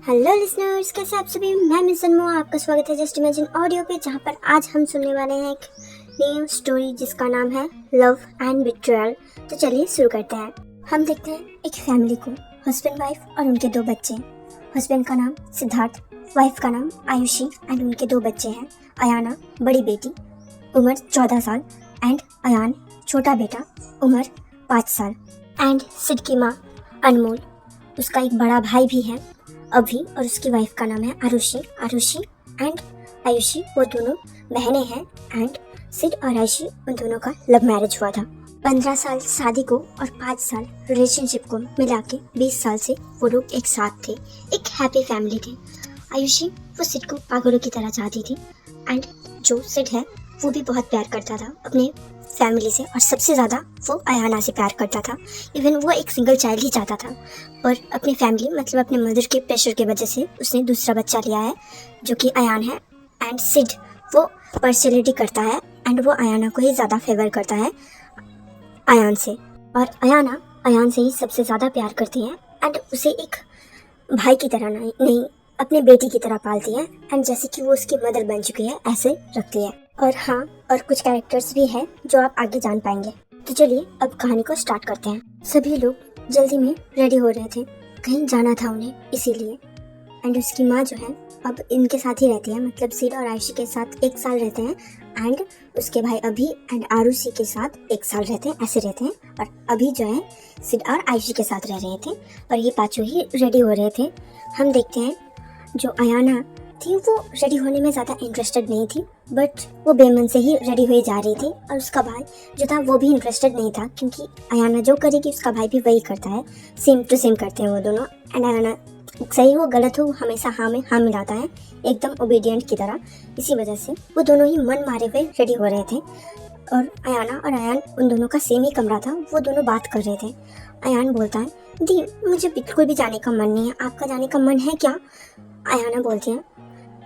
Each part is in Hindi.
हेलो लिसनर्स, कैसे आप सभी। मैं मिस जन्मो, आपका स्वागत है जस्ट इमेजिन ऑडियो पे, जहाँ पर आज हम सुनने वाले हैं एक न्यू स्टोरी जिसका नाम है लव एंड बिट्रेयल। तो चलिए शुरू करते हैं। हम देखते हैं एक फैमिली को, हस्बैंड वाइफ और उनके 2 बच्चे। हस्बैंड का नाम सिद्धार्थ, वाइफ का नाम आयुषी एंड उनके 2 बच्चे हैं, अयाना बड़ी बेटी, उम्र 14 साल, एंड अयान छोटा बेटा, उम्र 5 साल। एंड सिड की माँ अनमोल, उसका एक बड़ा भाई भी है अभी, और उसकी वाइफ का नाम है आरुषि एंड आयुषी। वो दोनों बहनें हैं एंड सिड और आयुषी उन दोनों का लव मैरिज हुआ था। 15 साल शादी को और 5 साल रिलेशनशिप को मिला के 20 साल से वो लोग एक साथ थे, एक हैप्पी फैमिली थे। आयुषी वो सिड को पागलों की तरह चाहती थी एंड जो सिड है वो भी बहुत प्यार करता था अपने फैमिली से, और सबसे ज़्यादा वो अयाना से प्यार करता था। इवन वो एक सिंगल चाइल्ड ही चाहता था, पर अपनी फैमिली मतलब अपने मदर के प्रेशर की वजह से उसने दूसरा बच्चा लिया है जो कि अयान है। एंड सिड वो पर्सनैलिटी करता है एंड वो अयाना को ही ज़्यादा फेवर करता है अयान से, और अयाना अयान से ही सबसे ज़्यादा प्यार करती है एंड उसे एक भाई की तरह नहीं अपने बेटी की तरह पालती है, एंड जैसे कि वो उसकी मदर बन चुकी है ऐसे रखती है। और हाँ, और कुछ कैरेक्टर्स भी हैं जो आप आगे जान पाएंगे। तो चलिए अब कहानी को स्टार्ट करते हैं। सभी लोग जल्दी में रेडी हो रहे थे, कहीं जाना था उन्हें इसीलिए। एंड उसकी माँ जो है अब इनके साथ ही रहती है, मतलब सिड और आयुषी के साथ 1 साल रहते हैं, एंड उसके भाई अभी एंड आरुषि के साथ 1 साल रहते हैं, ऐसे रहते हैं। और अभी जो है सिड और आयुषी के साथ रह रहे थे और ये पाँचों ही रेडी हो रहे थे। हम देखते हैं जो अयाना थी वो रेडी होने में ज़्यादा इंटरेस्टेड नहीं थी, बट वो बेमन से ही रेडी हुई जा रही थी, और उसका भाई जो था वो भी इंटरेस्टेड नहीं था, क्योंकि अयाना जो करेगी उसका भाई भी वही करता है, सेम टू सेम करते हैं वो दोनों। एंड अयाना सही हो गलत हो हमेशा हाँ में हाँ मिलाता है, एकदम ओबीडियंट की तरह। इसी वजह से वो दोनों ही मन मारे हुए रेडी हो रहे थे, और अयाना और अयान उन दोनों का सेम ही कमरा था, वो दोनों बात कर रहे थे। अयान बोलता है, दी मुझे बिल्कुल भी जाने का मन नहीं है, आपका जाने का मन है क्या? अयाना बोलती है,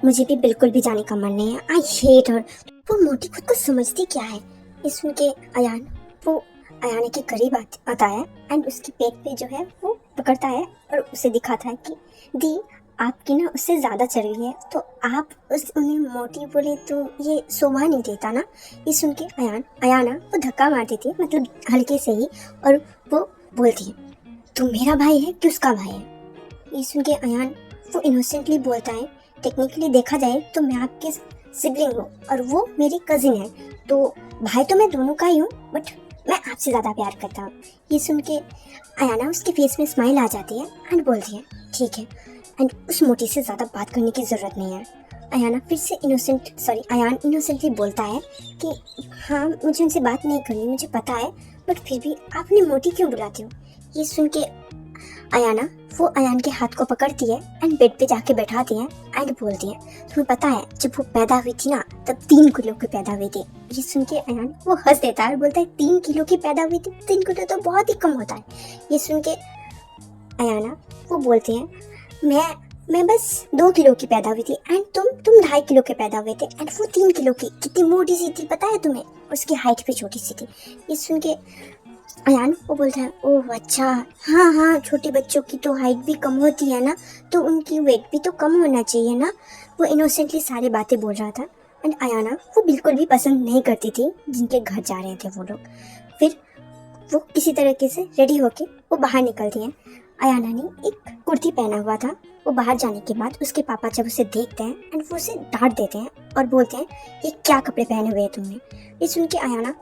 मुझे भी बिल्कुल भी जाने का मन नहीं है, आई हेट हर। वो मोटी खुद को समझती क्या है? ये सुन के अयान वो अयाना के करीब आता है एंड उसकी पेट पे जो है वो पकड़ता है और उसे दिखाता है कि दी आपकी ना उससे ज़्यादा चर्बी है, तो आप उन्हें मोटी बोले तो ये शोभा नहीं देता ना। ये सुन के अयाना वो धक्का मार देती है, मतलब हल्के से ही, और वो बोलती है, तू मेरा भाई है कि उसका भाई है? ये सुन के अयान वो इनोसेंटली बोलता है, टेक्निकली देखा जाए तो मैं आपके सिबलिंग हूँ और वो मेरी कजिन है, तो भाई तो मैं दोनों का ही हूँ, बट मैं आपसे ज़्यादा प्यार करता हूँ। ये सुन के अयाना उसके फेस में स्माइल आ जाती है एंड बोलती है, ठीक है, एंड उस मोटी से ज़्यादा बात करने की ज़रूरत नहीं है। अयान इनोसेंटली बोलता है कि हाँ मुझे उनसे बात नहीं करनी, मुझे पता है, बट फिर भी आपने मोटी क्यों बुलाते हो? ये सुन के अयाना वो अयान के हाथ को पकड़ती है एंड बेड पे जाके बैठाती है एंड बोलती है, तुम्हें पता है जब वो पैदा हुई थी ना तब 3 किलो की पैदा हुई थी। ये सुन के अयान वो हंस देता है और बोलता है, 3 किलो की पैदा हुई थी? 3 किलो तो बहुत ही कम होता है। ये सुन के अयाना वो बोलती है, मैं बस 2 किलो की पैदा हुई थी एंड तुम 2.5 किलो के पैदा हुए थे, एंड वो 3 किलो की, कितनी मोटी सी थी पता है तुम्हें? उसकी हाइट भी छोटी सी थी। ये सुन के अयान वो बोलता है, ओह अच्छा, हाँ छोटे बच्चों की तो हाइट भी कम होती है ना, तो उनकी वेट भी तो कम होना चाहिए ना। वो इनोसेंटली सारी बातें बोल रहा था एंड अयाना वो बिल्कुल भी पसंद नहीं करती थी जिनके घर जा रहे थे वो लोग। फिर वो किसी तरीके से रेडी होके वो बाहर निकलती हैं। अयाना ने एक कुर्ती पहना हुआ था। वो बाहर जाने के बाद उसके पापा जब उसे देखते हैं एंड वो उसे डांट देते हैं और बोलते हैं, ये क्या कपड़े पहने हुए हैं तुमने? ये सुन के अयाना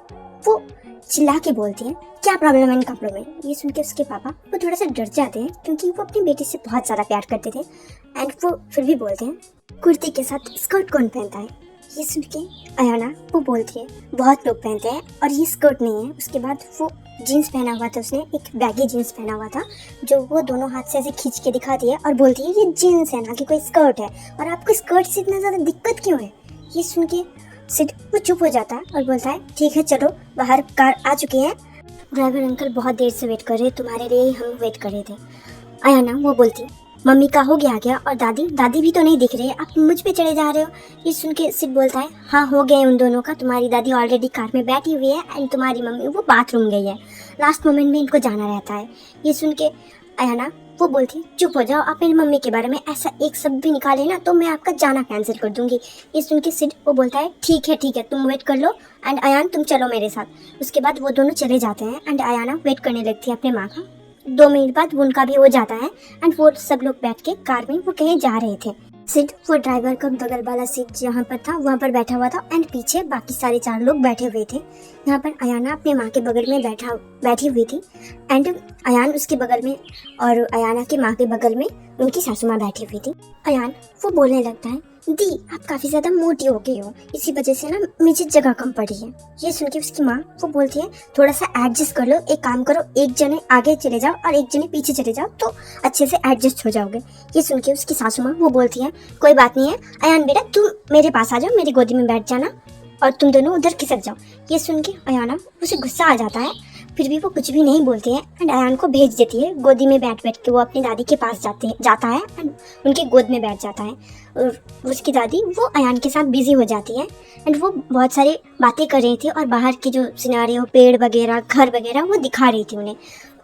वो चिल्ला के बोलती है, क्या प्रॉब्लम है इन कपड़ों में? ये सुन के उसके पापा वो थोड़ा सा डर जाते हैं, क्योंकि वो अपनी बेटी से बहुत ज़्यादा प्यार करते थे, एंड वो फिर भी बोलते हैं, कुर्ती के साथ स्कर्ट कौन पहनता है? ये सुन के अयाना वो बोलती है, बहुत लोग पहनते हैं और ये स्कर्ट नहीं है। उसके बाद वो जीन्स पहना हुआ था, उसने एक बैगी जीन्स पहना हुआ था जो वो दोनों हाथ से ऐसे खींच के दिखाती है और बोलती है, ये जीन्स है ना कि कोई स्कर्ट है, और आपको स्कर्ट से इतना ज़्यादा दिक्कत क्यों है? ये सुन के सिड वो चुप हो जाता है और बोलता है, ठीक है चलो, बाहर कार आ चुकी है, ड्राइवर अंकल बहुत देर से वेट कर रहे, तुम्हारे लिए ही हम वेट कर रहे थे। अयाना वो बोलती, मम्मी का हो गया और दादी भी तो नहीं दिख रही है, आप मुझ पे चढ़े जा रहे हो? ये सुन के सिड बोलता है, हाँ हो गए उन दोनों का, तुम्हारी दादी ऑलरेडी कार में बैठी हुई है एंड तुम्हारी मम्मी वो बाथरूम गई है, लास्ट मोमेंट में इनको जाना रहता है। ये सुन के अयाना वो बोलती है चुप हो जाओ, आप मेरी मम्मी के बारे में ऐसा एक शब्द भी निकाले ना तो मैं आपका जाना कैंसिल कर दूंगी। ये सुन के सिड वो बोलता है ठीक है तुम वेट कर लो एंड अयान तुम चलो मेरे साथ। उसके बाद वो दोनों चले जाते हैं एंड अयाना वेट करने लगती है अपने माँ का। 2 मिनट बाद उनका भी हो जाता है एंड वो सब लोग बैठ के कार में वो कहीं जा रहे थे। सिड वो ड्राइवर का बगल वाला सीट जहाँ पर था वहाँ पर बैठा हुआ था एंड पीछे बाकी सारे 4 लोग बैठे हुए थे। यहाँ पर अयाना अपने माँ के बगल में बैठी हुई थी एंड अयान उसके बगल में और अयाना की माँ के बगल में उनकी सासू माँ बैठी हुई थी। अयान वो बोलने लगता है दी आप काफ़ी ज़्यादा मोटी हो गई हो, इसी वजह से ना मुझे जगह कम पड़ी है। ये सुन के उसकी माँ वो बोलती है थोड़ा सा एडजस्ट कर लो, एक काम करो एक जने आगे चले जाओ और एक जने पीछे चले जाओ तो अच्छे से एडजस्ट हो जाओगे। ये सुन के उसकी सासू माँ वो बोलती है कोई बात नहीं है अयान बेटा, तुम मेरे पास आ जाओ, मेरी गोदी में बैठ जाना और तुम दोनों उधर खिसक जाओ। ये सुन के अयाना उसे गुस्सा आ जाता है, फिर भी वो कुछ भी नहीं बोलती है एंड अयान को भेज देती है। गोदी में बैठ के वो अपनी दादी के पास जाता है एंड उनके गोद में बैठ जाता है और उसकी दादी वो अयान के साथ बिजी हो जाती है एंड वो बहुत सारी बातें कर रही थी और बाहर की जो सिनारियो पेड़ वगैरह घर वगैरह वो दिखा रही थी उन्हें।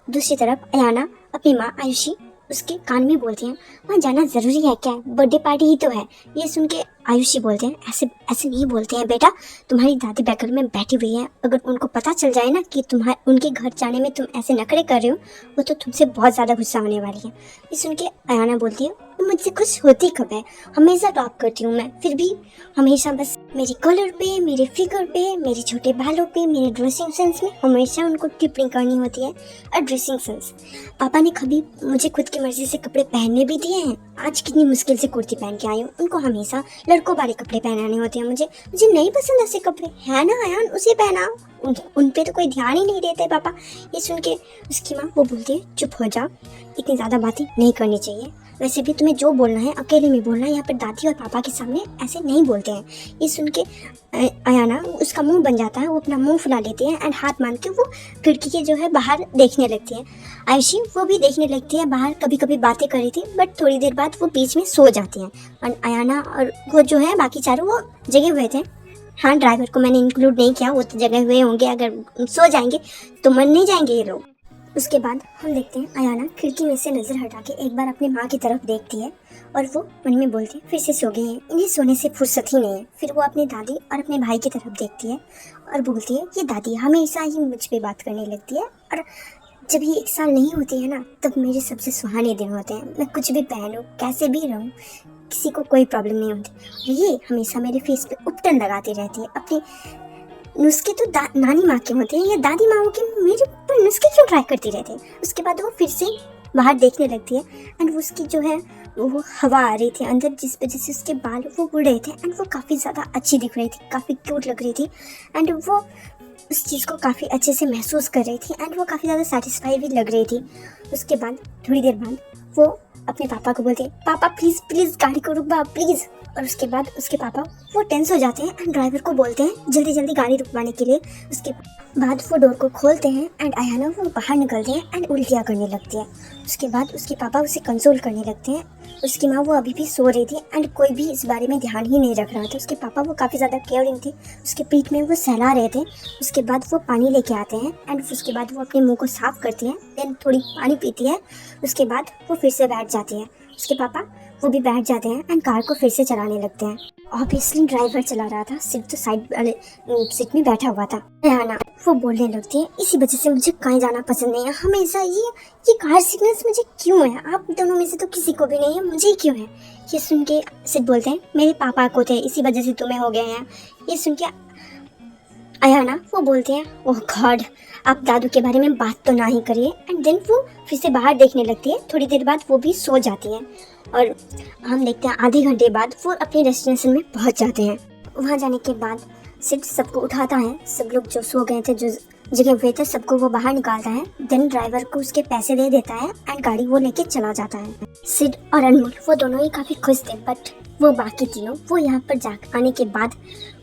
दूसरी तरफ अयाना अपनी माँ आयुषी उसके कान में बोलती हैं वहाँ जाना ज़रूरी है क्या, बर्थडे पार्टी ही तो है। ये सुन के आयुषी बोलते हैं ऐसे नहीं बोलते हैं बेटा, तुम्हारी दादी बगल में बैठी हुई है, अगर उनको पता चल जाए ना कि उनके घर जाने में तुम ऐसे नखरे कर रहे हो वो तो तुमसे बहुत ज़्यादा गुस्सा होने वाली है। ये सुन के अयाना बोलती है मुझसे खुश होती कब है, हमेशा टॉप करती हूँ मैं, फिर भी हमेशा बस मेरे कलर पे, मेरे फिगर पे, मेरे छोटे बालों पे, मेरे ड्रेसिंग सेंस में हमेशा उनको टिप्पणी करनी होती है। और ड्रेसिंग सेंस पापा ने कभी मुझे खुद की मर्जी से कपड़े पहनने भी दिए हैं, आज कितनी मुश्किल से कुर्ती पहन के आई हूँ, उनको हमेशा लड़कों वाले कपड़े पहनाने होते हैं। मुझे नहीं पसंद ऐसे कपड़े, है ना अयान उसे पहना, उन पे तो कोई ध्यान ही नहीं देते पापा। ये सुन के उसकी माँ वो बोलती है चुप हो जाओ, इतनी ज़्यादा बातें नहीं करनी चाहिए, वैसे भी तुम्हें जो बोलना है अकेले में बोलना है, यहाँ पर दादी और पापा के सामने ऐसे नहीं बोलते हैं। ये सुन के अयाना उसका मुंह बन जाता है, वो अपना मुंह फुला लेती है एंड हाथ मान के वो खिड़की के जो है बाहर देखने लगती है। आयुषी वो भी देखने लगती है बाहर, कभी कभी बातें कर रही थी बट थोड़ी देर बाद वो बीच में सो जाती हैं और अयाना और वो जो है बाकी चारों वो जगे हुए थे। हाँ ड्राइवर को मैंने इंक्लूड नहीं किया, वो तो जगे हुए होंगे, अगर सो जाएंगे तो मर नहीं जाएंगे ये लोग। उसके बाद हम देखते हैं अयाना खिड़की में से नज़र हटा के एक बार अपनी माँ की तरफ देखती है और वो मन में बोलती है फिर से सो गई हैं, इन्हें सोने से फुर्सत ही नहीं है। फिर वो अपनी दादी और अपने भाई की तरफ देखती है और बोलती है ये दादी हमेशा ही मुझ पे बात करने लगती है और जब ये 1 साल नहीं होती है ना तब मेरे सबसे सुहाने दिन होते हैं, मैं कुछ भी पहनूं कैसे भी रहूं किसी को कोई प्रॉब्लम नहीं होती। ये हमेशा मेरे फेस पे उपटन लगाती रहती है, अपनी नुस्खे तो नानी माँ के होते हैं या दादी माँ के, मेरे ऊपर नुस्खे क्यों ट्राई करती रहती है। उसके बाद वो फिर से बाहर देखने लगती है एंड उसकी जो है वो हवा आ रही थी अंदर जिस वजह से उसके बाल वो उड़ रहे थे एंड वो काफ़ी ज़्यादा अच्छी दिख रही थी, काफ़ी क्यूट लग रही थी एंड वो उस चीज़ को काफ़ी अच्छे से महसूस कर रही थी एंड वो काफ़ी ज़्यादा सेटिस्फाई भी लग रही थी। उसके बाद थोड़ी देर बाद वो अपने पापा को बोलते हैं पापा प्लीज़ गाड़ी को रुकवा प्लीज़। और उसके बाद उसके पापा वो टेंस हो जाते हैं एंड ड्राइवर को बोलते हैं जल्दी गाड़ी रुकवाने के लिए। उसके बाद वो डोर को खोलते हैं एंड अयाना वो बाहर निकलते हैं एंड उल्टियाँ करने लगती है। उसके बाद उसके पापा उसे कंसोल करने लगते हैं। उसकी माँ वो अभी भी सो रही थी एंड कोई भी इस बारे में ध्यान ही नहीं रख रहा था। उसके पापा वो काफ़ी ज़्यादा केयरिंग थे, उसके पीठ में वो सहला रहे थे। उसके बाद वो पानी लेके आते हैं एंड उसके बाद वो अपने मुंह को साफ़ करती है, देन थोड़ी पानी पीती है। उसके बाद वो फिर से बैठ जाती है। उसके पापा वो भी बैठ जाते हैं एंड कार को फिर से चलाने लगते हैं। ऑब्वियसली ड्राइवर चला रहा था, सिर्फ तो साइड वाले सीट में बैठा हुआ था। अयाना वो बोलने लगती है इसी वजह से मुझे कहीं जाना पसंद नहीं है, हमेशा ये कार सिकनेस मुझे क्यों है, आप दोनों में से तो किसी को भी नहीं है, मुझे क्यों है। ये सुन के सिड बोलते हैं मेरे पापा को थे इसी वजह से तुम्हें हो गए हैं। ये सुन के अयाना वो बोलते हैं ओह गॉड आप दादू के बारे में बात तो ना ही करिए एंड देन वो फिर से बाहर देखने लगती है। थोड़ी देर बाद वो भी सो जाती है और हम देखते हैं आधे घंटे बाद वो अपने डेस्टिनेशन में पहुंच जाते हैं। वहां जाने के बाद सिड सबको उठाता है, सब लोग जो सो गए थे जो जगह हुए थे सबको वो बाहर निकालता है, देन ड्राइवर को उसके पैसे दे देता है एंड गाड़ी वो लेके चला जाता है। सिड और अनमोल वो दोनों ही काफ़ी खुश थे बट वो बाकी तीनों वो यहाँ पर जा आने के बाद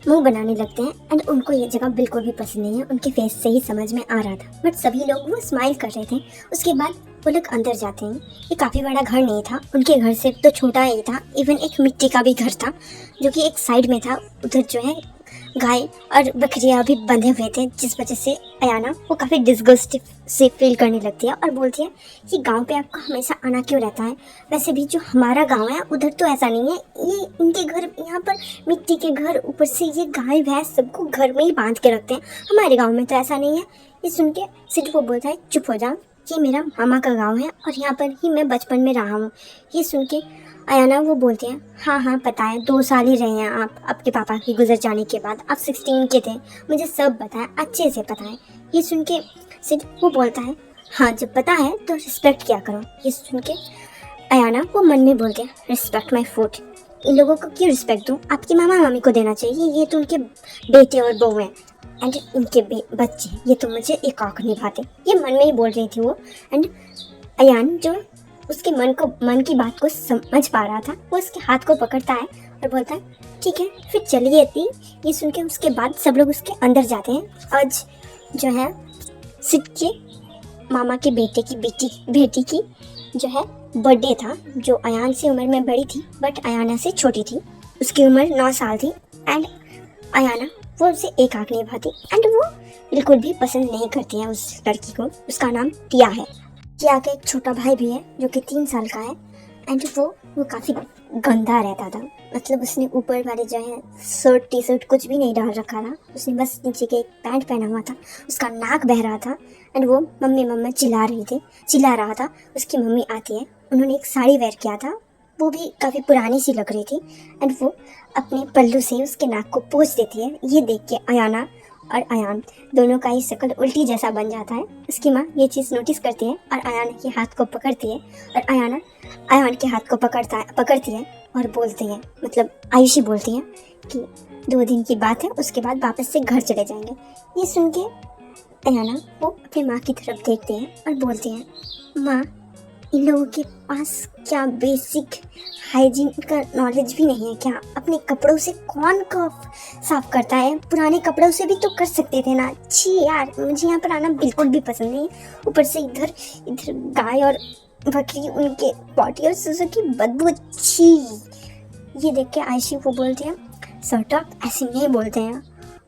मुंह बनाने लगते हैं एंड उनको ये जगह बिल्कुल भी पसंद नहीं है, उनके फेस से ही समझ में आ रहा था बट सभी लोग वो स्माइल कर रहे थे। उसके बाद वो लोग अंदर जाते हैं। ये काफ़ी बड़ा घर नहीं था, उनके घर से तो छोटा ही था, इवन एक मिट्टी का भी घर था जो कि एक साइड में था। उधर जो है गाय और बकरियां भी बंधे हुए थे, जिस वजह से अयाना वो काफ़ी डिस्गस्ट से फील करने लगती है और बोलती है कि गांव पे आपको हमेशा आना क्यों रहता है। वैसे भी जो हमारा गांव है उधर तो ऐसा नहीं है, ये इनके घर यहाँ पर मिट्टी के घर, ऊपर से ये गाय भैंस सबको घर में ही बांध के रखते हैं, हमारे गाँव में तो ऐसा नहीं है। ये सुन के सिड वो बोलता है चुप हो जाओ, ये मेरा मामा का गाँव है और यहाँ पर ही मैं बचपन में रहा हूँ। ये सुन के अयाना वो बोलती है हाँ हाँ पता है, 2 साल ही रहे हैं आप आपके पापा के गुजर जाने के बाद, आप 16 के थे, मुझे सब पता है, अच्छे से पता है। ये सुन के सिड वो बोलता है हाँ जब पता है तो रिस्पेक्ट क्या करो। ये सुन के अयाना वो मन में बोलते हैं रिस्पेक्ट माई फूड, इन लोगों को क्यों रिस्पेक्ट दूँ, आपकी मामा मामी को देना चाहिए, ये तो उनके बेटे और बहू हैं एंड इनके बच्चे, ये तो मुझे एक आँख नहीं भाते। ये मन में ही बोल रही थी वो। एंड अयान जो उसके मन की बात को समझ पा रहा था, वो उसके हाथ को पकड़ता है और बोलता है ठीक है फिर चलिए थी। ये सुन के उसके बाद सब लोग उसके अंदर जाते हैं। आज जो है सिड के मामा के बेटे की बेटी की जो है बर्थडे था, जो अयान से उम्र में बड़ी थी बट अयाना से छोटी थी, उसकी उम्र 9 साल थी। एंड अयाना वो उसे एक आँख नहीं भाती एंड वो बिल्कुल भी पसंद नहीं करती है उस लड़की को। उसका नाम टिया है। टिया का एक छोटा भाई भी है जो कि 3 साल का है एंड वो काफ़ी गंदा रहता था, मतलब उसने ऊपर वाले जो है शर्ट टी शर्ट कुछ भी नहीं डाल रखा था, उसने बस नीचे के एक पैंट पहना हुआ था, उसका नाक बह रहा था एंड वो मम्मी चिल्ला रहा था। उसकी मम्मी आती है, उन्होंने एक साड़ी वेयर किया था, वो भी काफ़ी पुरानी सी लग रही थी एंड वो अपने पल्लू से उसके नाक को पोंछ देती है। ये देख के अयाना और अयान दोनों का ही शक्ल उल्टी जैसा बन जाता है। उसकी माँ ये चीज़ नोटिस करती है और अयाना के हाथ को पकड़ती है और अयाना अयान के हाथ को पकड़ती है और बोलती है, मतलब आयुषी बोलती है कि 2 दिन की बात है, उसके बाद वापस से घर चले जाएंगे। ये सुन के अयाना वो अपनी माँ की तरफ देखती है और बोलती है माँ इन लोगों के पास क्या बेसिक हाइजीन का नॉलेज भी नहीं है क्या, अपने कपड़ों से कौन कप साफ करता है, पुराने कपड़ों से भी तो कर सकते थे ना। छी यार, मुझे यहाँ पर आना बिल्कुल भी पसंद नहीं है। ऊपर से इधर गाय और बकरी, उनके पॉटी और सुसु की बदबू, छी। ये देख के आयशी वो बोलते हैं शट अप, ऐसे नहीं बोलते हैं,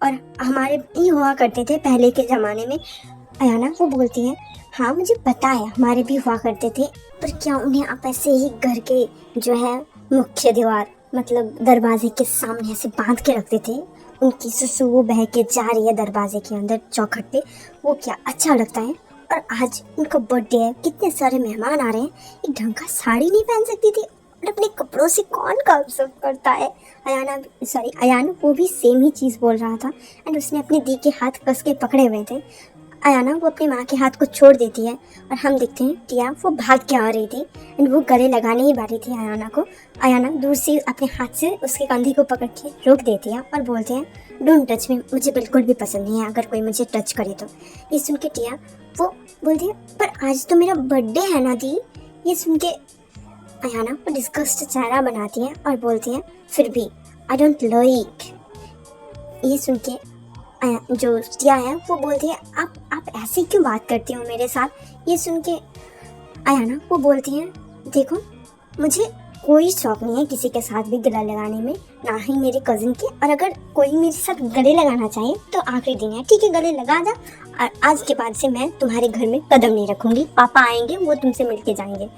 और हमारे भी हुआ करते थे पहले के ज़माने में। अयाना वो बोलती है हाँ मुझे पता है हमारे भी हुआ करते थे, पर क्या उन्हें आप ऐसे ही घर के जो है मुख्य दीवार, मतलब दरवाजे के सामने ऐसे बांध के रखते थे, उनकी सुसु वो बह के जा रही है दरवाजे के अंदर चौखट पे, वो क्या अच्छा लगता है। और आज उनका बर्थडे है, कितने सारे मेहमान आ रहे हैं, एक ढंग का साड़ी नहीं पहन सकती थी और अपने कपड़ों से कौन काम सब करता है। अयान वो भी सेम ही चीज़ बोल रहा था एंड उसने अपनी दी के हाथ कस के पकड़े हुए थे। अयाना वो अपनी माँ के हाथ को छोड़ देती है और हम देखते हैं टिया वो भाग के आ रही थी एंड वो गले लगाने ही वाली थी अयाना को। अयाना दूर से अपने हाथ से उसके कंधे को पकड़ के रोक देती है और बोलते हैं डोंट टच मी, मुझे बिल्कुल भी पसंद नहीं है अगर कोई मुझे टच करे तो। ये सुन के टिया वो बोलती है पर आज तो मेरा बर्थडे है ना दी। ये सुन के अयाना वो डिस्गस्ट चेहरा बनाती है और बोलती है फिर भी आई डोंट लाइक। ये सुन के जो टिया है वो बोलती है आप ऐसे क्यों बात करती हो मेरे साथ। ये सुन के अयाना वो बोलती है देखो मुझे कोई शौक नहीं है किसी के साथ भी गला लगाने में, ना ही मेरे कज़न के, और अगर कोई मेरे साथ गले लगाना चाहे तो आखिरी दिन है, ठीक है गले लगा जा, और आज के बाद से मैं तुम्हारे घर में कदम नहीं रखूँगी, पापा आएंगे वो तुमसे मिल के जाएंगे।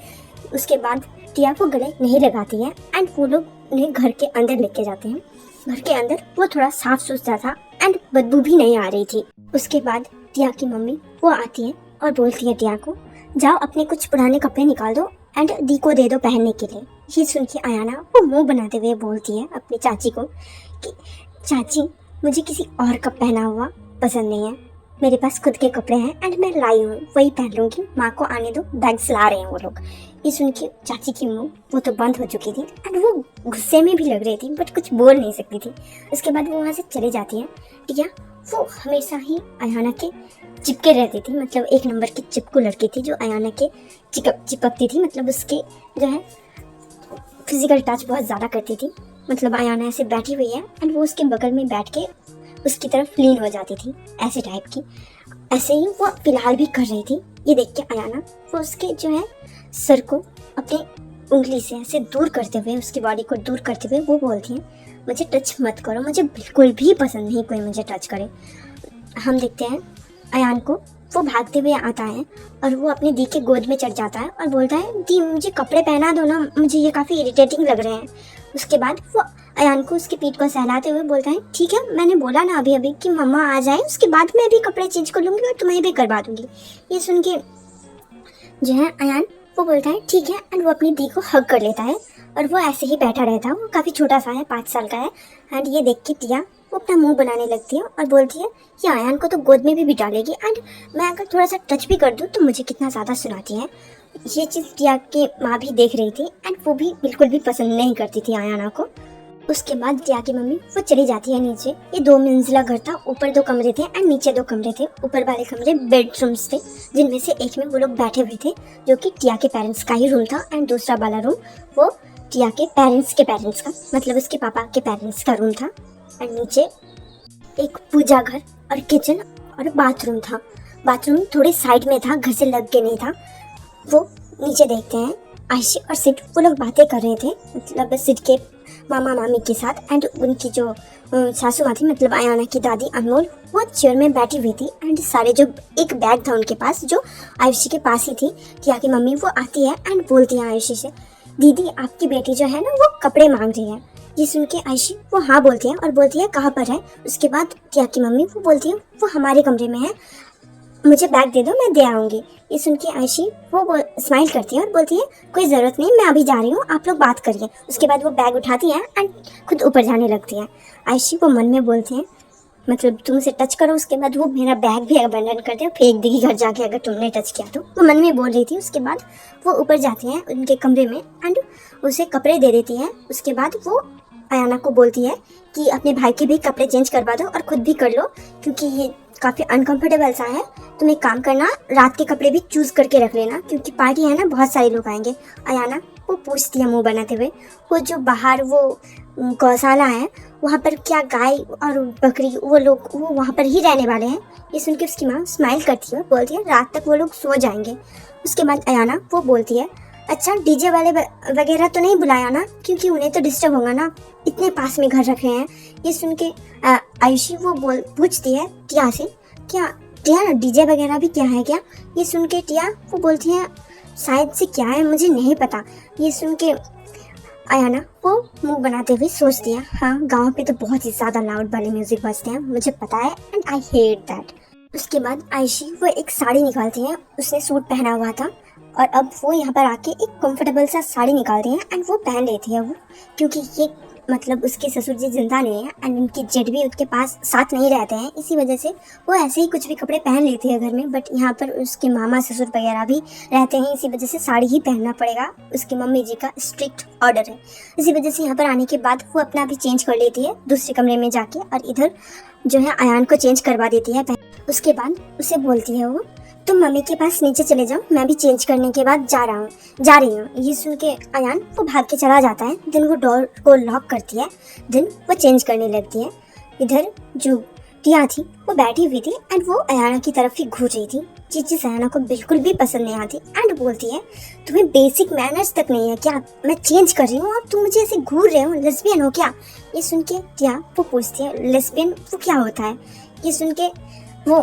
उसके बाद टिया को गले नहीं लगाती है एंड वो लोग उन्हें घर के अंदर लेके जाते हैं। घर के अंदर वो थोड़ा साफ सुथरा था एंड बदबू भी नहीं आ रही थी। उसके बाद टिया की मम्मी वो आती है और बोलती है टिया को जाओ अपने कुछ पुराने कपड़े निकाल दो एंड दी को दे दो पहनने के लिए। ये सुन के अयाना वो मुंह बनाते हुए बोलती है अपनी चाची को कि चाची मुझे किसी और का पहना हुआ पसंद नहीं है, मेरे पास खुद के कपड़े हैं एंड मैं लाई हूँ वही पहन लूँगी, माँ को आने दो, बैग्स ला रहे हैं वो लोग। ये सुन के चाची की मुंह वो तो बंद हो चुकी थी एंड वो गुस्से में भी लग रही थी बट कुछ बोल नहीं सकती थी। उसके बाद वो वहाँ से चली जाती है। टिया वो हमेशा ही अयाना के चिपके रहती थी, मतलब 1 नंबर की चिपकू लड़की थी जो अयाना के चिपकती थी, मतलब उसके जो है फिजिकल टच बहुत ज़्यादा करती थी। मतलब अयाना ऐसे बैठी हुई है एंड वो उसके बगल में बैठ के उसकी तरफ लीन हो जाती थी, ऐसे टाइप की। ऐसे ही वो फिलहाल भी कर रही थी। ये देख के अयाना वो उसके जो है सर को अपने उंगली से ऐसे दूर करते हुए, उसकी बॉडी को दूर करते हुए वो बोलती है मुझे टच मत करो, मुझे बिल्कुल भी पसंद नहीं कोई मुझे टच करे। हम देखते हैं अयान को, वो भागते हुए आता है और वो अपनी दी के गोद में चढ़ जाता है और बोलता है दी मुझे कपड़े पहना दो ना, मुझे ये काफ़ी इरिटेटिंग लग रहे हैं। उसके बाद वो अयान को उसकी पीठ को सहलाते हुए बोलता है ठीक है, मैंने बोला ना अभी अभी कि मम्मा आ जाए, उसके बाद मैं भी कपड़े चेंज कर लूँगी और तुम्हें भी करवा दूँगी। ये सुन के जो है अयान वो बोलता है ठीक है, एंड वो अपनी दी को हग कर लेता है और वो ऐसे ही बैठा रहता है। वो काफ़ी छोटा सा है, 5 साल का है। एंड ये देख के टिया वो अपना मुंह बनाने लगती है और बोलती है कि अयान को तो गोद में भी बिठा लेगी, एंड मैं अगर थोड़ा सा टच भी कर दूँ तो मुझे कितना ज़्यादा सुनाती है। ये चीज़ टिया की माँ भी देख रही थी एंड वो भी बिल्कुल भी पसंद नहीं करती थी अयाना को। उसके बाद टिया की मम्मी वो चली जाती है नीचे। ये 2 मंजिला घर था, ऊपर 2 कमरे थे एंड नीचे 2 कमरे थे। ऊपर वाले कमरे बेडरूम्स थे, जिनमें से एक में वो लोग बैठे हुए थे, जो कि टिया के पेरेंट्स का ही रूम था, एंड दूसरा वाला रूम वो टिया के पेरेंट्स का, मतलब उसके पापा के पेरेंट्स का रूम था। एंड नीचे एक पूजा घर और किचन और बाथरूम था। बाथरूम थोड़े साइड में था, घर से लग के नहीं था। वो नीचे देखते हैं आयशी और सिड, वो लोग बातें कर रहे थे, मतलब सिड के मामा मामी के साथ। एंड उनकी जो सासू माँ थी, मतलब अयाना की दादी अनमोल, वो चेयर में बैठी हुई थी। एंड सारे जो एक बैग था उनके पास, जो आयुषी के पास ही थी। टिया की मम्मी वो आती है एंड बोलती है आयुषी से दीदी आपकी बेटी जो है ना वो कपड़े मांग रही है। ये सुन के आयुषी वो हाँ बोलती है और बोलती है कहाँ पर है। उसके बाद टिया की मम्मी वो बोलती है वो हमारे कमरे में है, मुझे बैग दे दो, मैं दे आऊँगी। ये सुन के आयशी वो स्माइल करती है और बोलती है कोई ज़रूरत नहीं, मैं अभी जा रही हूँ, आप लोग बात करिए। उसके बाद वो बैग उठाती है एंड खुद ऊपर जाने लगती है। आयशी वो मन में बोलती है मतलब तुम उसे टच करो, उसके बाद वो मेरा बैग भी अबंडन कर दे, फेंक देगी घर जाके अगर तुमने टच किया तो। वो मन में बोल रही थी। उसके बाद वो ऊपर जाती है उनके कमरे में एंड उसे कपड़े दे देती है। उसके बाद वो अयाना को बोलती है कि अपने भाई के भी कपड़े चेंज करवा दो और खुद भी कर लो, क्योंकि ये काफ़ी अनकंफर्टेबल सा है। तुम एक काम करना, रात के कपड़े भी चूज़ करके रख लेना, क्योंकि पार्टी है ना, बहुत सारे लोग आएंगे। अयाना वो पूछती है मुंह बनाते हुए वो जो बाहर वो गौशाला है वहाँ पर क्या गाय और बकरी वो लोग वो वहाँ पर ही रहने वाले हैं। ये सुन के उसकी माँ स्माइल करती है और बोलती है रात तक वो लोग सो जाएंगे। उसके बाद अयाना वो बोलती है अच्छा डीजे वाले वगैरह तो नहीं बुलाया ना, क्योंकि उन्हें तो डिस्टर्ब होगा ना, इतने पास में घर रखे हैं। ये सुन के आयुषी वो पूछती है टिया से क्या टिया डीजे वगैरह भी क्या है क्या। ये सुन के टिया वो बोलती है शायद से क्या है मुझे नहीं पता। ये सुन के अयाना वो मुंह बनाते हुए सोचती है हाँ गांव पे तो बहुत ही ज़्यादा लाउड वाले म्यूजिक बजते हैं, मुझे पता है एंड आई हेट दैट। उसके बाद आयशी वो एक साड़ी निकालती है, उसने सूट पहना हुआ था और अब वो यहाँ पर आके एक कंफर्टेबल सा साड़ी निकालती है एंड वो पहन लेती है वो, क्योंकि ये मतलब उसके ससुर जी जिंदा नहीं है एंड उनकी जेठ भी उसके पास साथ नहीं रहते हैं, इसी वजह से वो ऐसे ही कुछ भी कपड़े पहन लेती है घर में। बट यहाँ पर उसके मामा ससुर वगैरह भी रहते हैं, इसी वजह से साड़ी ही पहनना पड़ेगा, उसकी मम्मी जी का स्ट्रिक्ट ऑर्डर है। इसी वजह से यहाँ पर आने के बाद वो अपना भी चेंज कर लेती है दूसरे कमरे में जाके और इधर जो है अयान को चेंज करवा देती है। उसके बाद उसे बोलती है वो तुम मम्मी के पास नीचे चले जाओ, मैं भी चेंज करने के बाद जा रही हूँ। ये सुन के अयान वो भाग के चला जाता है। देन वो डोर को लॉक करती है, देन वो चेंज करने लगती है। इधर जो टिया थी वो बैठी हुई थी एंड वो अयाना की तरफ ही घूर रही थी। ये चीज़ अयाना को बिल्कुल भी पसंद नहीं आती एंड बोलती है तुम्हें बेसिक मैनर्स तक नहीं है क्या, मैं चेंज कर रही हूँ और तुम मुझे ऐसे घूर रहे हो, लेस्बियन हो क्या। ये सुन के टिया वो पूछती है लेस्बियन वो क्या होता है। ये सुन के वो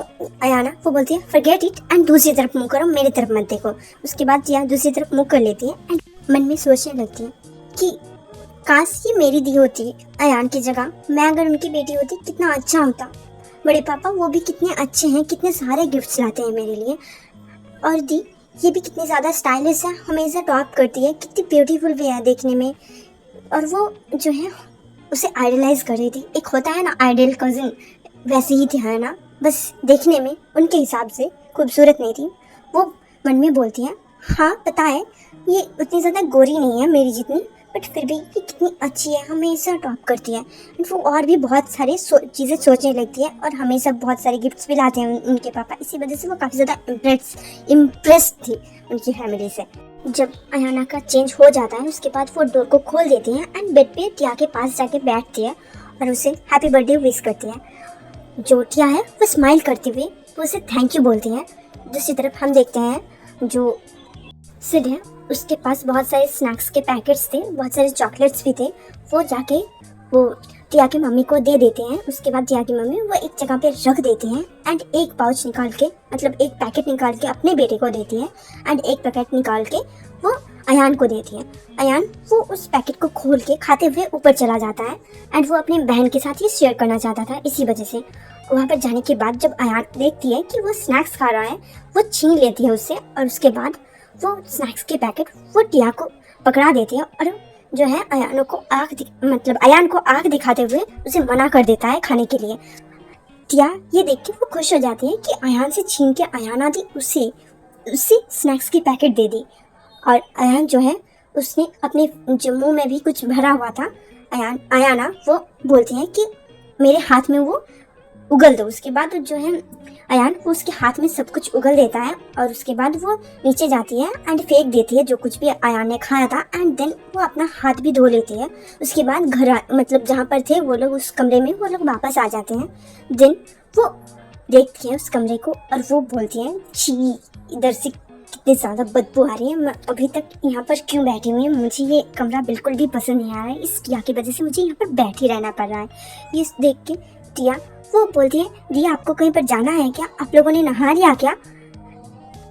अयाना वो बोलती है फॉरगेट इट एंड दूसरी तरफ मुंह करो, मेरी तरफ मत देखो। उसके बाद टिया दूसरी तरफ मुंह कर लेती है एंड मन में सोचने लगती है कि काश ये मेरी दी होती अयान की जगह, मैं अगर उनकी बेटी होती कितना अच्छा होता। बड़े पापा वो भी कितने अच्छे हैं, कितने सारे गिफ्ट्स लाते हैं मेरे लिए, और दी ये भी कितनी ज़्यादा स्टाइलिश है, हमेशा टॉप करती है, कितनी ब्यूटीफुल भी है देखने में। और वो जो है उसे आइडलाइज कर रही थी, एक होता है ना आइडल कजिन, वैसे ही थी है ना, बस देखने में उनके हिसाब से खूबसूरत नहीं थी। वो मन में बोलती है हाँ पता है ये उतनी ज़्यादा गोरी नहीं है मेरी जितनी, बट फिर भी ये कितनी अच्छी है, हमेशा टॉप करती है। वो और भी बहुत सारे चीज़ें सोचने लगती है और हमेशा बहुत सारे गिफ्ट्स भी लाते हैं उनके पापा, इसी वजह से वो काफ़ी ज़्यादा इम्प्रेस थी उनकी फैमिली से। जब अयाना का चेंज हो जाता है उसके बाद वो डोर को खोल देती हैं एंड बेड पे टिया के पास जाके बैठती है और उसे हैप्पी बर्थडे विश करती है। जो टिया है वो स्माइल करते हुए वो उसे थैंक यू बोलती है। दूसरी तरफ हम देखते हैं जो सिड है उसके पास बहुत सारे स्नैक्स के पैकेट्स थे, बहुत सारे चॉकलेट्स भी थे। वो जाके वो टिया की मम्मी को दे देते हैं। उसके बाद टिया की मम्मी वो एक जगह पे रख देती हैं एंड एक पाउच निकाल के, मतलब एक पैकेट निकाल के अपने बेटे को देती है एंड एक पैकेट निकाल के वो अयान को देती है। अयान वो उस पैकेट को खोल के खाते हुए ऊपर चला जाता है एंड वो अपनी बहन के साथ ये शेयर करना चाहता था। इसी वजह से वहाँ पर जाने के बाद जब अयान देखती है कि वो स्नैक्स खा रहा है, वो छीन लेती है उससे और उसके बाद वो स्नैक्स के पैकेट वो टिया को पकड़ा देती है और जो है अयान को आग दिखाते हुए उसे मना कर देता है खाने के लिए। टिया ये देख के वो खुश हो जाती है कि अयान से छीन के अयाना दी उसे स्नैक्स की पैकेट दे दी। और अयान जो है उसने अपने जो मुंह में भी कुछ भरा हुआ था, अयाना वो बोलती है कि मेरे हाथ में वो उगल दो। उसके बाद जो है अयान वो उसके हाथ में सब कुछ उगल देता है और उसके बाद वो नीचे जाती है एंड फेंक देती है जो कुछ भी अयान ने खाया था एंड देन वो अपना हाथ भी धो लेती है। उसके बाद मतलब जहाँ पर थे वो लोग, उस कमरे में वो लोग वापस आ जाते हैं। देन वो देखती है उस कमरे को और वो बोलती है छी, इधर से कितनी ज़्यादा बदबू आ रही है, मैं अभी तक यहाँ पर क्यों बैठी हुई हूँ, मुझे ये कमरा बिल्कुल भी पसंद नहीं आ रहा है, इस टिया की वजह से मुझे यहाँ पर बैठ ही रहना पड़ रहा है। ये देख के टिया वो बोलती है दी आपको कहीं पर जाना है क्या, आप लोगों ने नहा लिया क्या।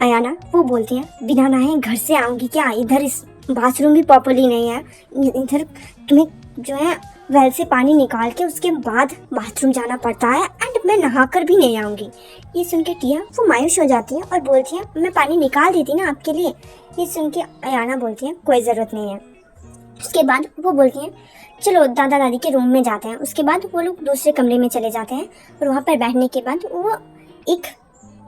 अयाना वो बोलती है बिना नहाए घर से आऊँगी क्या, इधर इस बाथरूम भी प्रॉपर्ली नहीं है, इधर तुम्हें जो है वेल से पानी निकाल के उसके बाद बाथरूम जाना पड़ता है एंड मैं नहा कर भी नहीं आऊँगी। ये सुन के टिया वो मायूस हो जाती है और बोलती है मैं पानी निकाल देती ना आपके लिए। ये सुन के अयाना बोलती है कोई ज़रूरत नहीं है। उसके बाद वो बोलती हैं चलो दादा दादी के रूम में जाते हैं। उसके बाद वो लोग दूसरे कमरे में चले जाते हैं और वहाँ पर बैठने के बाद वो एक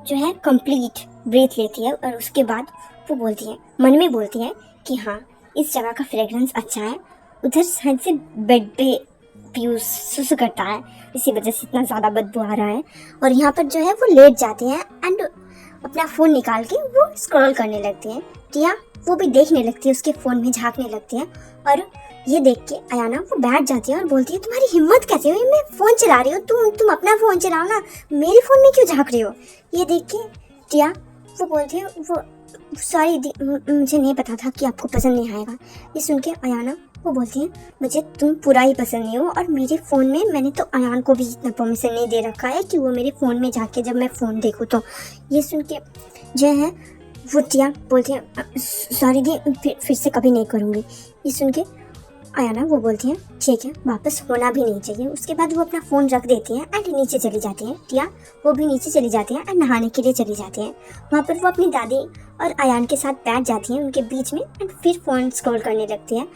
जो है कंप्लीट ब्रेथ लेती है और उसके बाद वो बोलती है, मन में बोलती है कि हाँ इस जगह का फ्रेगरेंस अच्छा है, उधर साइड से बेड पे पीयूष सुसु करता है, इसी वजह से इतना ज़्यादा बदबू आ रहा है। और यहाँ पर जो है वो लेट जाते हैं एंड अपना फ़ोन निकाल के वो स्क्रॉल करने लगती है। टिया वो भी देखने लगती है, उसके फ़ोन में झांकने लगती है और ये देख के अयाना वो बैठ जाती है और बोलती है तुम्हारी हिम्मत कैसे हुई, मैं फ़ोन चला रही हूँ, तुम अपना फ़ोन चलाओ ना, मेरे फ़ोन में क्यों झांक रही हो। ये देख के टिया वो बोलती है वो सॉरी मुझे नहीं पता था कि आपको पसंद नहीं आएगा। ये सुन के अयाना वो बोलती है मुझे तुम पूरा ही पसंद नहीं हो और मेरे फ़ोन में मैंने तो अयान को भी इतना परमिशन नहीं दे रखा है कि वो मेरे फ़ोन में जाके जब मैं फ़ोन देखूँ तो। ये सुन के जो है वो टिया बोलती है सॉरी दी फिर से कभी नहीं करूँगी। ये सुन के अयाना वो बोलती है ठीक है, वापस होना भी नहीं चाहिए। उसके बाद वो अपना फ़ोन रख देती है एंड नीचे चली जाती है। टिया वो भी नीचे चली जाती है एंड नहाने के लिए चली जाती है। वहाँ पर वो अपनी दादी और अयान के साथ बैठ जाती हैं उनके बीच में एंड फिर फ़ोन स्क्रॉल करने लगती है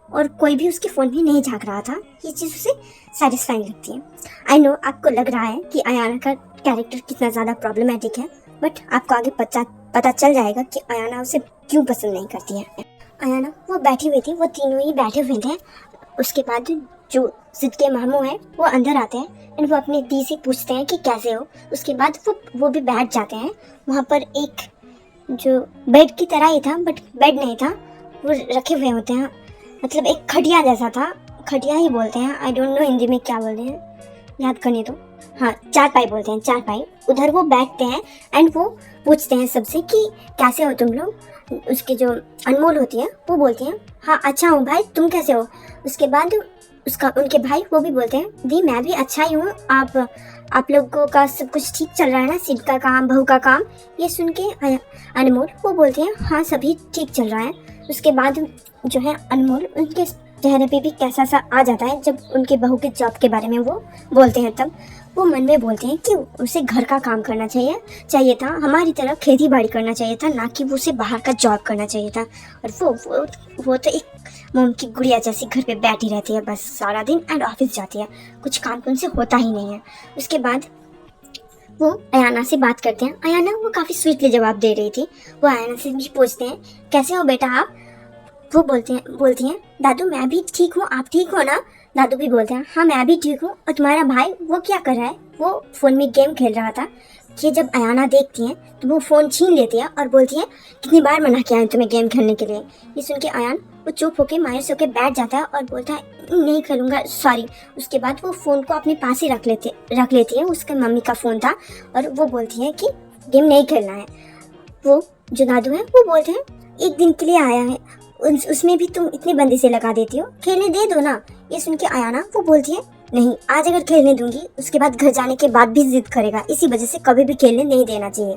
और कोई भी उसके फ़ोन में नहीं झाँक रहा था। ये चीज़ उसे सेटिस्फाइंग लगती है। आई नो आपको लग रहा है कि अयाना का कैरेक्टर कितना ज़्यादा प्रॉब्लमेटिक है, बट आपको आगे पता चल जाएगा कि अयाना उसे क्यों पसंद नहीं करती है। अयाना वो बैठी हुई थी, वो तीनों ही बैठे हुए थे। उसके बाद जो जिद के मामू हैं वो अंदर आते हैं एंड वो अपनी दी से पूछते हैं कि कैसे हो। उसके बाद वो भी बैठ जाते हैं। वहाँ पर एक जो बेड की तरह ही था बट बेड नहीं था, वो रखे हुए होते हैं, मतलब एक खटिया जैसा था, खटिया ही बोलते हैं, आई डोंट नो हिंदी में क्या बोलते हैं, याद करने दो, हाँ चारपाई बोलते हैं, चारपाई। उधर वो बैठते हैं एंड वो पूछते हैं सबसे कि कैसे हो तुम लोग। उसके जो अनमोल होती है वो बोलती है हाँ अच्छा हूँ भाई, तुम कैसे हो। उसके बाद उनके भाई वो भी बोलते हैं दी मैं भी अच्छा ही हूँ, आप लोगों का सब कुछ ठीक चल रहा है ना, सिड का काम बहू का काम। ये सुन के अनमोल वो बोलते हैं हाँ सभी ठीक चल रहा है। उसके बाद जो है अनमोल उनके चेहरे पे भी कैसा सा आ जाता है जब उनके बहू के जॉब के बारे में वो बोलते हैं। तब वो मन में बोलते हैं कि उसे घर का काम करना चाहिए था, हमारी तरह खेती बाड़ी करना चाहिए था, ना कि उसे बाहर का जॉब करना चाहिए था। और वो तो एक मोम की गुड़िया जैसी घर पे बैठी रहती है बस सारा दिन एंड ऑफिस जाती है, कुछ काम तो उनसे होता ही नहीं है। उसके बाद वो अयाना से बात करते हैं। अयाना वो काफ़ी स्वीटली जवाब दे रही थी। वो अयाना से भी पूछते हैं कैसे हो बेटा आप। वो बोलती हैं दादू मैं भी ठीक हूँ, आप ठीक हो ना। दादू भी बोलते हैं हाँ मैं भी ठीक हूँ। और तुम्हारा भाई वो क्या कर रहा है। वो फ़ोन में गेम खेल रहा था। कि जब अयाना देखती है तो वो फ़ोन छीन लेती है और बोलती है कितनी बार मना किया है तुम्हें गेम खेलने के लिए। ये सुन के अयान वो चुप होकर मायूस होकर बैठ जाता है और बोलता है नहीं खेलूँगा सॉरी। उसके बाद वो फ़ोन को अपने पास ही रख लेती है, उसके मम्मी का फ़ोन था। और वो बोलती है कि गेम नहीं खेलना है। वो जो दादू है वो बोलते हैं एक दिन के लिए आया है, उसमें भी तुम इतनी बंदिशें लगा देती हो, खेलने दे दो ना। ये सुन के अयाना वो बोलती है नहीं, आज अगर खेलने दूंगी उसके बाद घर जाने के बाद भी जिद करेगा, इसी वजह से कभी भी खेलने नहीं देना चाहिए।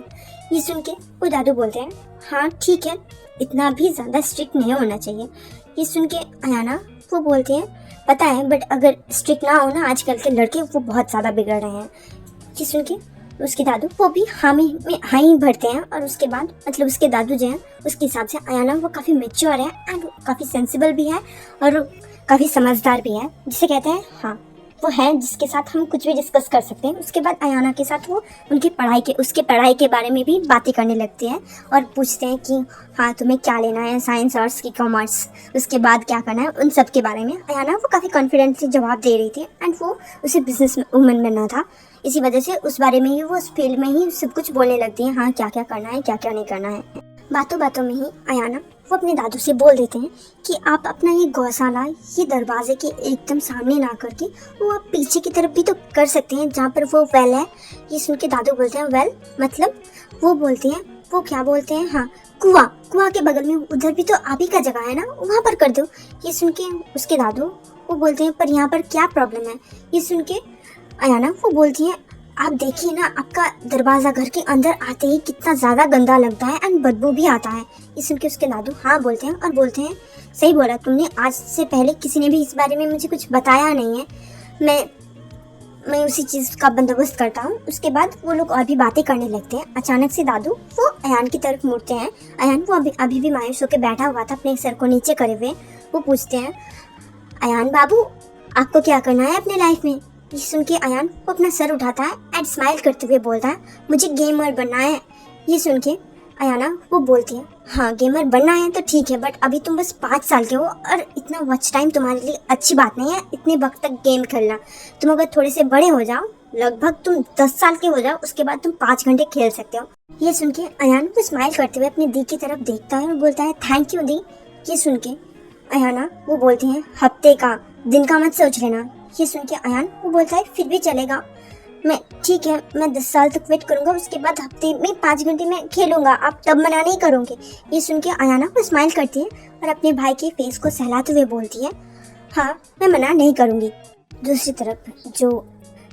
ये सुन के वो दादू बोलते हैं हाँ ठीक है, इतना भी ज़्यादा स्ट्रिक्ट नहीं होना चाहिए। ये सुन के अयाना वो बोलते हैं पता है, बट अगर स्ट्रिक्ट ना हो ना, आजकल के लड़के वो बहुत ज़्यादा बिगड़ रहे हैं। ये सुन के उसके दादू वो भी हामी में हाँ ही भरते हैं, और उसके बाद मतलब उसके दादू जो हैं उसके हिसाब से अयाना वो काफ़ी मैच्योर है एंड काफ़ी सेंसिबल भी है और काफ़ी समझदार भी है, जिसे कहते हैं हाँ वो है जिसके साथ हम कुछ भी डिस्कस कर सकते हैं। उसके बाद अयाना के साथ वो उसके पढ़ाई के बारे में भी बातें करने लगते हैं और पूछते हैं कि हाँ तुम्हें क्या लेना है, साइंस आर्ट्स की कॉमर्स, उसके बाद क्या करना है, उन सब के बारे में अयाना वो काफ़ी कॉन्फिडेंटली जवाब दे रही थी एंड वो उसे बिजनेस वूमन बनना था, इसी वजह से उस बारे में ही वो उस फील्ड में ही सब कुछ बोलने लगती हैं, हाँ क्या क्या करना है क्या क्या नहीं करना है। बातों बातों में ही अयाना वो अपने दादू से बोल देते हैं कि आप अपना ये गौशाला ये दरवाजे के एकदम सामने ना करके वो आप पीछे की तरफ भी तो कर सकते हैं जहाँ पर वो वेल है। ये सुन के दादू बोलते हैं वेल मतलब, वो बोलते हैं वो क्या बोलते हैं हाँ कुआं के बगल में उधर भी तो आप ही का जगह है ना, वहाँ पर कर दो। ये सुन के उसके दादू वो बोलते हैं पर यहाँ पर क्या प्रॉब्लम है। ये सुन के अयाना वो बोलती है आप देखिए ना, आपका दरवाज़ा घर के अंदर आते ही कितना ज़्यादा गंदा लगता है एंड बदबू भी आता है। ये सुन के उसके दादू हाँ बोलते हैं और बोलते हैं सही बोला तुमने, आज से पहले किसी ने भी इस बारे में मुझे कुछ बताया नहीं है, मैं उसी चीज़ का बंदोबस्त करता हूँ। उसके बाद वो लोग और भी बातें करने लगते हैं। अचानक से दादू वो अयान की तरफ मुड़ते हैं। अयान वो अभी भी मायूस होकर बैठा हुआ था अपने सर को नीचे करे हुए। वो पूछते हैं अयान बाबू आपको क्या करना है अपने लाइफ में। ये सुन के अयान वो अपना सर उठाता है एंड स्माइल करते हुए बोलता है मुझे गेमर बनना है। ये सुन के अयाना वो बोलती है हाँ गेमर बनना है तो ठीक है, बट अभी तुम बस 5 साल के हो और इतना वॉच टाइम तुम्हारे लिए अच्छी बात नहीं है, इतने वक्त तक गेम खेलना। तुम अगर थोड़े से बड़े हो जाओ, लगभग तुम 10 साल के हो जाओ, उसके बाद तुम 5 घंटे खेल सकते हो। ये सुन के अयान वो स्माइल करते हुए अपनी दी की तरफ देखता है और बोलता है थैंक यू दी। ये सुन के अयाना वो बोलती है हफ्ते का दिन का मत सोच लेना। ये सुन के अयान वो बोलता है फिर भी चलेगा, मैं ठीक है मैं 10 साल तक वेट करूंगा, उसके बाद हफ्ते में 5 घंटे में खेलूंगा, आप तब मना नहीं करोगे। ये सुन के अयाना वो स्माइल करती है और अपने भाई के फेस को सहलाते हुए बोलती है हाँ मैं मना नहीं करूंगी। दूसरी तरफ जो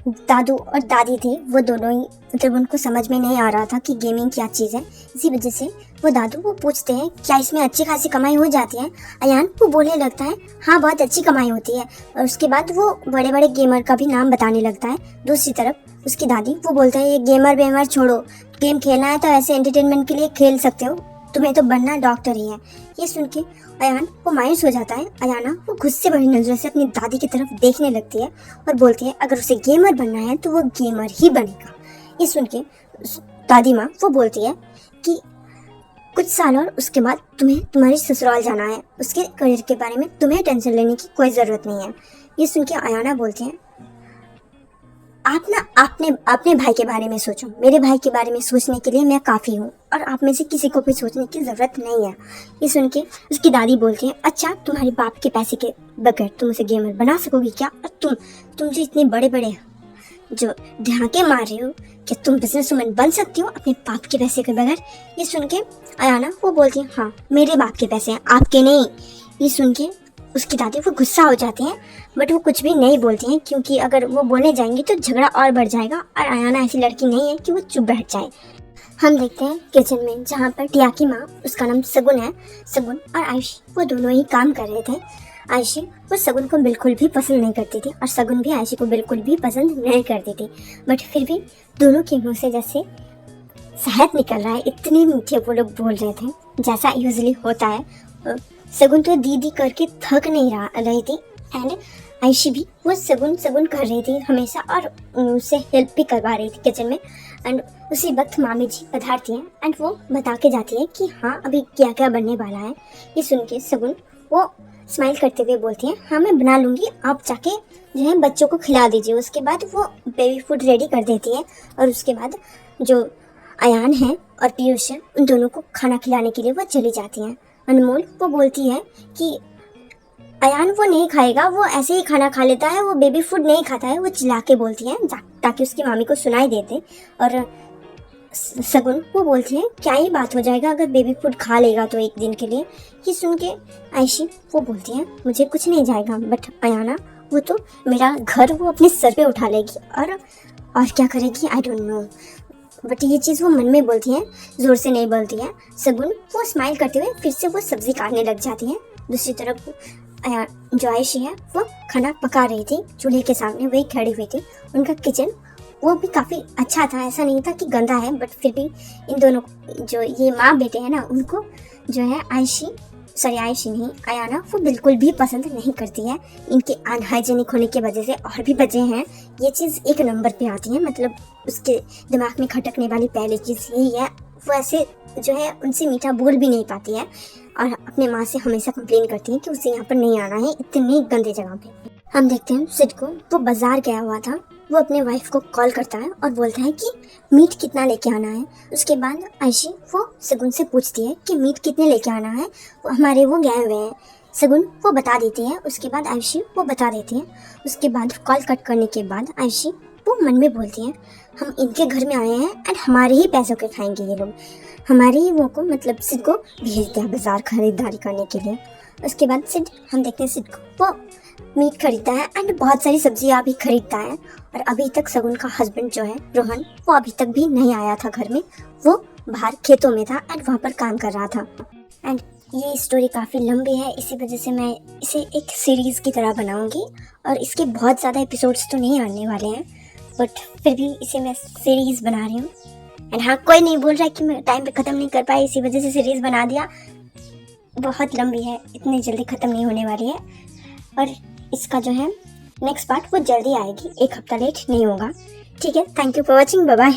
दादू और दादी थे वो दोनों ही मतलब उनको समझ में नहीं आ रहा था कि गेमिंग क्या चीज़ है, इसी वजह से वो दादू वो पूछते हैं क्या इसमें अच्छी खासी कमाई हो जाती है। अयान वो बोलने लगता है हाँ बहुत अच्छी कमाई होती है, और उसके बाद वो बड़े बड़े गेमर का भी नाम बताने लगता है। दूसरी तरफ उसकी दादी वो बोलते हैं ये गेमर वेमर छोड़ो, गेम खेलना है तो ऐसे एंटरटेनमेंट के लिए खेल सकते हो, तुम्हें तो बनना डॉक्टर ही है। ये सुन के अयान वो मायूस हो जाता है। अयाना वो गुस्से भरी नजरों से अपनी दादी की तरफ देखने लगती है और बोलती है अगर उसे गेमर बनना है तो वो गेमर ही बनेगा। ये सुन के दादी माँ वो बोलती है कि कुछ साल और उसके बाद तुम्हें तुम्हारी ससुराल जाना है, उसके करियर के बारे में तुम्हें टेंशन लेने की कोई ज़रूरत नहीं है। ये सुन के अयाना बोलती है आप ना अपने भाई के बारे में सोचो, मेरे भाई के बारे में सोचने के लिए मैं काफ़ी हूँ और आप में से किसी को भी सोचने की ज़रूरत नहीं है। ये सुन के उसकी दादी बोलती है अच्छा तुम्हारे बाप के पैसे के बगैर तुम उसे गेमर बना सकोगी क्या, और तुम जो इतने बड़े बड़े जो ढांके मार रहे हो, क्या तुम बिजनेस वुमन बन सकती हो अपने बाप के पैसे के बगैर। ये सुन के अयाना वो बोलती है हाँ मेरे बाप के पैसे हैं आपके नहीं। ये सुन के उसकी दादी वो गुस्सा हो जाती हैं, बट वो कुछ भी नहीं बोलती हैं क्योंकि अगर वो बोलने जाएंगी तो झगड़ा और बढ़ जाएगा, और अयाना ऐसी लड़की नहीं है कि वो चुप बैठ जाए। हम देखते हैं किचन में जहाँ पर टिया की माँ, उसका नाम सगुन है, सगुन और आयुषी वो दोनों ही काम कर रहे थे। आयुषी वो सगुन को बिल्कुल भी पसंद नहीं करती थी और सगुन भी आयुषी को बिल्कुल भी पसंद नहीं करती थी, बट फिर भी दोनों के मुँह से जैसे शहद निकल रहा है इतने मीठे वो लोग बोल रहे थे जैसा यूजुअली होता है। सगुन तो दीदी करके थक नहीं रही थी एंड आयुषी भी वो सगुन कर रही थी हमेशा और उससे हेल्प भी करवा रही थी किचन में। एंड उसी वक्त मामी जी पधारती हैं एंड वो बता के जाती है कि हाँ अभी क्या क्या बनने वाला है। ये सुन के सगुन वो स्माइल करते हुए बोलती हैं हाँ मैं बना लूँगी, आप जाके जो है बच्चों को खिला दीजिए। उसके बाद वो बेबी फूड रेडी कर देती है और उसके बाद जो अयान है और पीयूष है उन दोनों को खाना खिलाने के लिए वो चली जाती हैं। अनमोल वो बोलती है कि अयान वो नहीं खाएगा, वो ऐसे ही खाना खा लेता है, वो बेबी फूड नहीं खाता है, वो चिल्ला के बोलती है ताकि उसकी मामी को सुनाई देते। और सगुन वो बोलती है क्या ही बात हो जाएगा अगर बेबी फूड खा लेगा तो एक दिन के लिए। ये सुन के आयशी वो बोलती है मुझे कुछ नहीं जाएगा, बट अयाना वो तो मेरा घर वो अपने सर पे उठा लेगी और क्या करेगी आई डोंट नो। बट ये चीज़ वो मन में बोलती है, ज़ोर से नहीं बोलती है। सगुन वो स्माइल करते हुए फिर से वो सब्ज़ी काटने लग जाती है। दूसरी तरफ जो आयशी है वो खाना पका रही थी चूल्हे के सामने, वही खड़ी हुई थी। उनका किचन वो भी काफ़ी अच्छा था, ऐसा नहीं था कि गंदा है, बट फिर भी इन दोनों जो ये माँ बेटे हैं ना उनको जो है आयशी नहीं अयाना वो बिल्कुल भी पसंद नहीं करती है। इनके अनहाइजेनिक होने की वजह से और भी बच्चे हैं, ये चीज़ एक नंबर पे आती है। मतलब उसके दिमाग में खटकने वाली पहली चीज़ यही है, वो ऐसे जो है उनसे मीठा बोल भी नहीं पाती है और अपने माँ से हमेशा कंप्लेन करती है कि उसे यहाँ पर नहीं आना है इतनी गंदे जगह पे। हम देखते हैं सिड को, वो बाजार गया हुआ था। वो अपने वाइफ को कॉल करता है और बोलता है कि मीट कितना लेके आना है। उसके बाद आयशी वो सगुन से पूछती है कि मीट कितने लेके आना है, वो हमारे वो गए हुए हैं। सगुन वो बता देती है, उसके बाद आयशी वो बता देती है। उसके बाद कॉल कट करने के बाद आयशी वो मन में बोलती है हम इनके घर में आए हैं एंड हमारे ही पैसों के खाएंगे ये लोग, हमारे ही वो को मतलब सिड को भेजते हैं बाजार खरीदारी करने के लिए। उसके बाद सिड हम देखते हैं सिड को वो मीट खरीदता है एंड बहुत सारी सब्जियाँ भी खरीदता है। और अभी तक सगुन का हस्बैंड जो है रोहन वो अभी तक भी नहीं आया था घर में, वो बाहर खेतों में था एंड वहाँ पर काम कर रहा था। एंड ये स्टोरी काफ़ी लंबी है, इसी वजह से मैं इसे एक सीरीज़ की तरह बनाऊंगी और इसके बहुत ज़्यादा एपिसोड्स तो नहीं आने वाले हैं, बट फिर भी इसे मैं सीरीज़ बना रही हूँ। एंड हाँ, कोई नहीं बोल रहा है कि मैं टाइम पे ख़त्म नहीं कर पाई इसी वजह से सीरीज़ बना दिया। बहुत लंबी है, इतनी जल्दी ख़त्म नहीं होने वाली है और इसका जो है नेक्स्ट पार्ट वो जल्दी आएगी, एक हफ्ता लेट नहीं होगा। ठीक है, thank you for watching, bye bye.